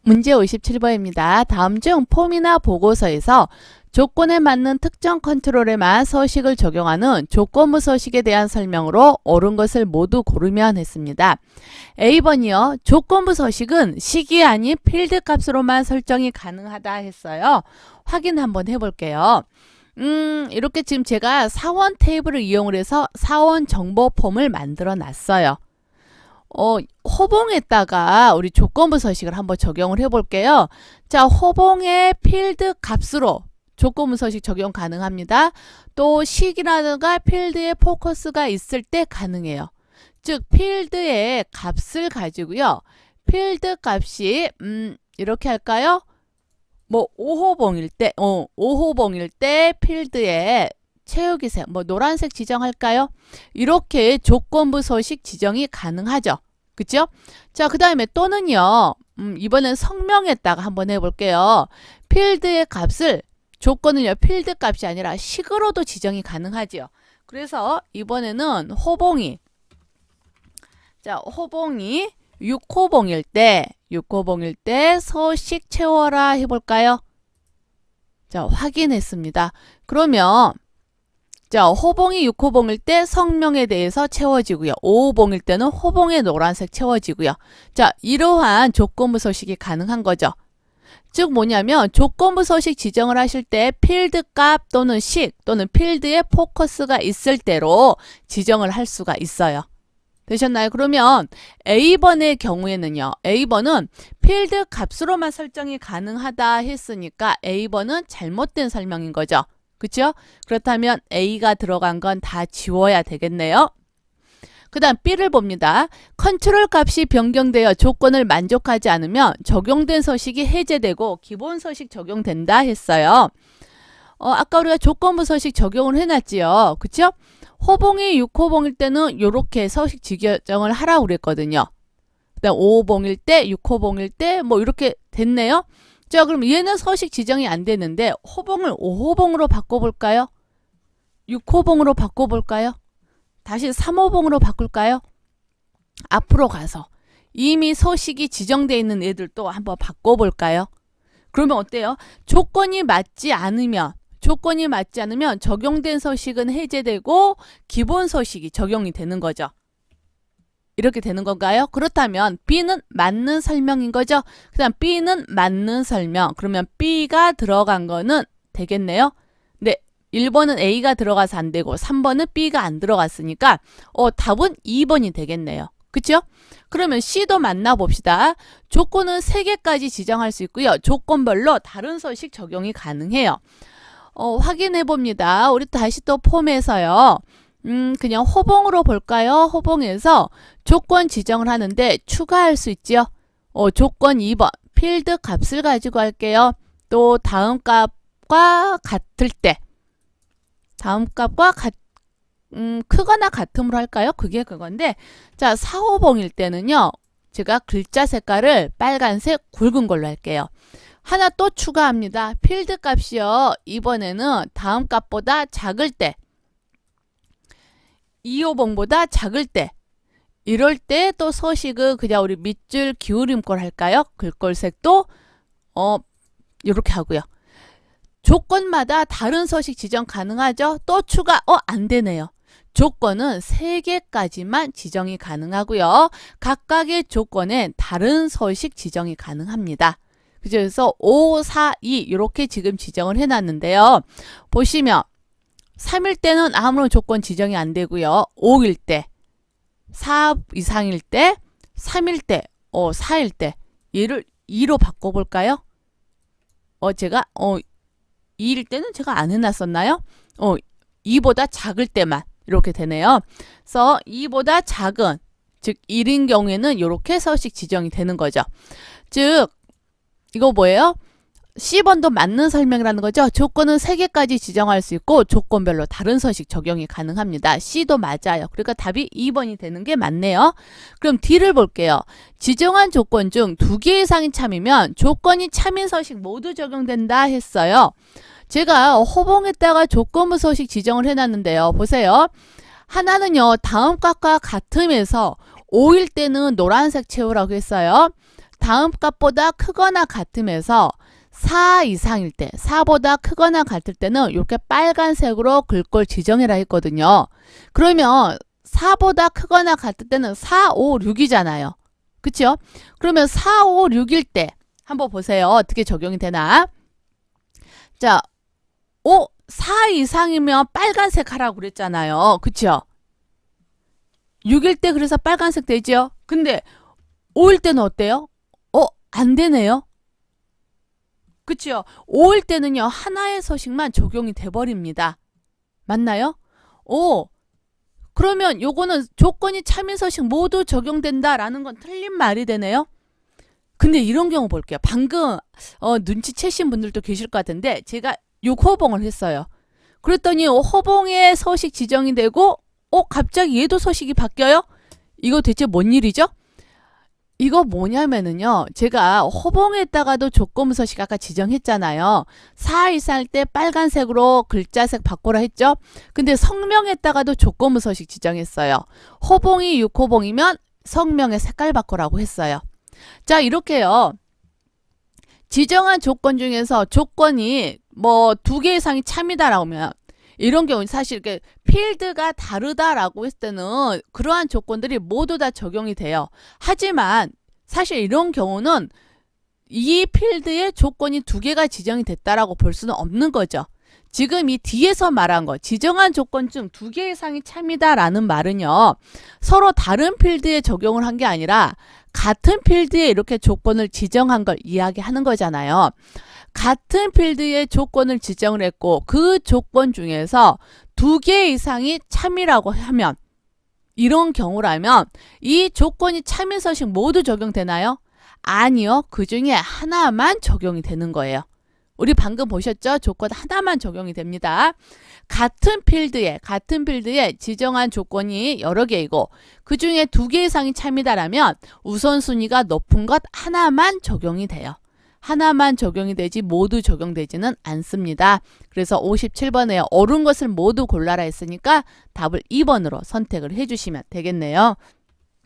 문제 57번입니다. 다음 중 폼이나 보고서에서 조건에 맞는 특정 컨트롤에만 서식을 적용하는 조건부 서식에 대한 설명으로 옳은 것을 모두 고르면 했습니다. A번이요. 조건부 서식은 식이 아닌 필드 값으로만 설정이 가능하다 했어요. 확인 한번 해볼게요. 이렇게 지금 제가 사원 테이블을 이용을 해서 사원 정보 폼을 만들어 놨어요. 호봉에다가 우리 조건부 서식을 한번 적용을 해볼게요. 자, 호봉의 필드 값으로 조건부 서식 적용 가능합니다. 또 식이라든가 필드에 포커스가 있을 때 가능해요. 즉 필드의 값을 가지고요. 필드 값이 이렇게 할까요? 뭐 5호봉일 때 5호봉일 때 필드에 채우기색 뭐 노란색 지정할까요? 이렇게 조건부 서식 지정이 가능하죠. 그죠? 자, 그 다음에 또는요. 이번엔 성명에다가 한번 해볼게요. 필드의 값을 조건을요. 필드 값이 아니라 식으로도 지정이 가능하죠. 그래서 이번에는 호봉이 자, 호봉이 6호봉일 때 서식 채워라 해볼까요? 자, 확인했습니다. 그러면 자, 호봉이 6호봉일 때 성명에 대해서 채워지고요. 5호봉일 때는 호봉의 노란색 채워지고요. 자, 이러한 조건부 서식이 가능한 거죠. 즉 뭐냐면 조건부 서식 지정을 하실 때 필드 값 또는 식 또는 필드에 포커스가 있을 대로 지정을 할 수가 있어요. 되셨나요? 그러면 A번의 경우에는요. A번은 필드 값으로만 설정이 가능하다 했으니까 A번은 잘못된 설명인 거죠. 그렇죠? 그렇다면 A가 들어간 건 다 지워야 되겠네요. 그 다음 B를 봅니다. 컨트롤 값이 변경되어 조건을 만족하지 않으면 적용된 서식이 해제되고 기본 서식 적용된다 했어요. 아까 우리가 조건부 서식 적용을 해놨지요. 그쵸? 호봉이 6호봉일 때는 이렇게 서식 지정을 하라고 그랬거든요. 그 다음 5호봉일 때, 6호봉일 때 뭐 이렇게 됐네요. 자, 그럼 얘는 서식 지정이 안 되는데 호봉을 5호봉으로 바꿔볼까요? 6호봉으로 바꿔볼까요? 다시 3호봉으로 바꿀까요? 앞으로 가서 이미 서식이 지정되어 있는 애들도 한번 바꿔볼까요? 그러면 어때요? 조건이 맞지 않으면 적용된 서식은 해제되고 기본 서식이 적용이 되는 거죠. 이렇게 되는 건가요? 그렇다면 B는 맞는 설명인 거죠. 그 다음 B는 맞는 설명. 그러면 B가 들어간 거는 되겠네요. 네, 1번은 A가 들어가서 안 되고 3번은 B가 안 들어갔으니까 답은 2번이 되겠네요. 그쵸? 그러면 C도 만나봅시다. 조건은 3개까지 지정할 수 있고요. 조건별로 다른 서식 적용이 가능해요. 확인해 봅니다. 우리 다시 또 폼에서요. 그냥 호봉으로 볼까요? 호봉에서 조건 지정을 하는데 추가할 수 있지요. 조건 2번 필드 값을 가지고 할게요. 또 다음 값과 같을 때 크거나 같음으로 할까요? 그게 그건데 자 4호봉일 때는요. 제가 글자 색깔을 빨간색 굵은 걸로 할게요. 하나 또 추가합니다. 필드 값이요. 이번에는 다음 값보다 작을 때 2호봉보다 작을 때 이럴 때 또 서식은 그냥 우리 밑줄 기울임꼴 할까요? 글꼴색도 이렇게 하고요. 조건마다 다른 서식 지정 가능하죠? 또 추가 안 되네요. 조건은 3개까지만 지정이 가능하고요. 각각의 조건엔 다른 서식 지정이 가능합니다. 그래서 5, 4, 2 이렇게 지금 지정을 해놨는데요. 보시면 3일 때는 아무런 조건 지정이 안 되고요. 5일 때, 4 이상일 때, 3일 때, 4일 때 얘를 2로 바꿔볼까요? 제가 2일 때는 제가 안 해놨었나요? 2보다 작을 때만 이렇게 되네요. 그래서 2보다 작은 즉 1인 경우에는 이렇게 서식 지정이 되는 거죠. 즉 이거 뭐예요? C번도 맞는 설명이라는 거죠. 조건은 3개까지 지정할 수 있고 조건별로 다른 서식 적용이 가능합니다. C도 맞아요. 그러니까 답이 2번이 되는 게 맞네요. 그럼 D를 볼게요. 지정한 조건 중 2개 이상이 참이면 조건이 참인 서식 모두 적용된다 했어요. 제가 호봉에다가 조건부 서식 지정을 해놨는데요. 보세요. 하나는요. 다음 값과 같음에서 5일 때는 노란색 채우라고 했어요. 다음 값보다 크거나 같음에서 4 이상일 때, 4보다 크거나 같을 때는 이렇게 빨간색으로 글 걸 지정해라 했거든요. 그러면 4보다 크거나 같을 때는 4, 5, 6이잖아요. 그쵸? 그러면 4, 5, 6일 때 한번 보세요. 어떻게 적용이 되나? 자, 4 이상이면 빨간색 하라고 그랬잖아요. 그쵸? 6일 때 그래서 빨간색 되죠? 근데 5일 때는 어때요? 안 되네요. 그쵸? 5일 때는요, 하나의 서식만 적용이 돼버립니다. 맞나요? 그러면 요거는 조건이 참인 서식 모두 적용된다라는 건 틀린 말이 되네요. 근데 이런 경우 볼게요. 방금 눈치채신 분들도 계실 것 같은데 제가 6호봉을 했어요. 그랬더니 호봉에 서식 지정이 되고 갑자기 얘도 서식이 바뀌어요? 이거 대체 뭔 일이죠? 이거 뭐냐면은요. 제가 호봉에다가도 조건부 서식 아까 지정했잖아요. 4 이상 할 때 빨간색으로 글자색 바꾸라 했죠. 근데 성명에다가도 조건부 서식 지정했어요. 호봉이 6호봉이면 성명의 색깔 바꾸라고 했어요. 자, 이렇게요. 지정한 조건 중에서 조건이 뭐 2개 이상이 참이다라고 하면 이런 경우는 사실 이렇게 필드가 다르다라고 했을 때는 그러한 조건들이 모두 다 적용이 돼요. 하지만 사실 이런 경우는 이 필드에 조건이 2개가 지정이 됐다라고 볼 수는 없는 거죠. 지금 이 뒤에서 말한 거 지정한 조건 중 2개 이상이 참이다라는 말은요. 서로 다른 필드에 적용을 한 게 아니라 같은 필드에 이렇게 조건을 지정한 걸 이야기하는 거잖아요. 같은 필드에 조건을 지정을 했고 그 조건 중에서 2개 이상이 참이라고 하면 이런 경우라면 이 조건이 참인 서식 모두 적용되나요? 아니요. 그 중에 하나만 적용이 되는 거예요. 우리 방금 보셨죠? 조건 하나만 적용이 됩니다. 같은 필드에 지정한 조건이 여러 개이고 그 중에 2개 이상이 참이다라면 우선순위가 높은 것 하나만 적용이 돼요. 하나만 적용이 되지 모두 적용되지는 않습니다. 그래서 57번에 옳은 것을 모두 골라라 했으니까 답을 2번으로 선택을 해주시면 되겠네요.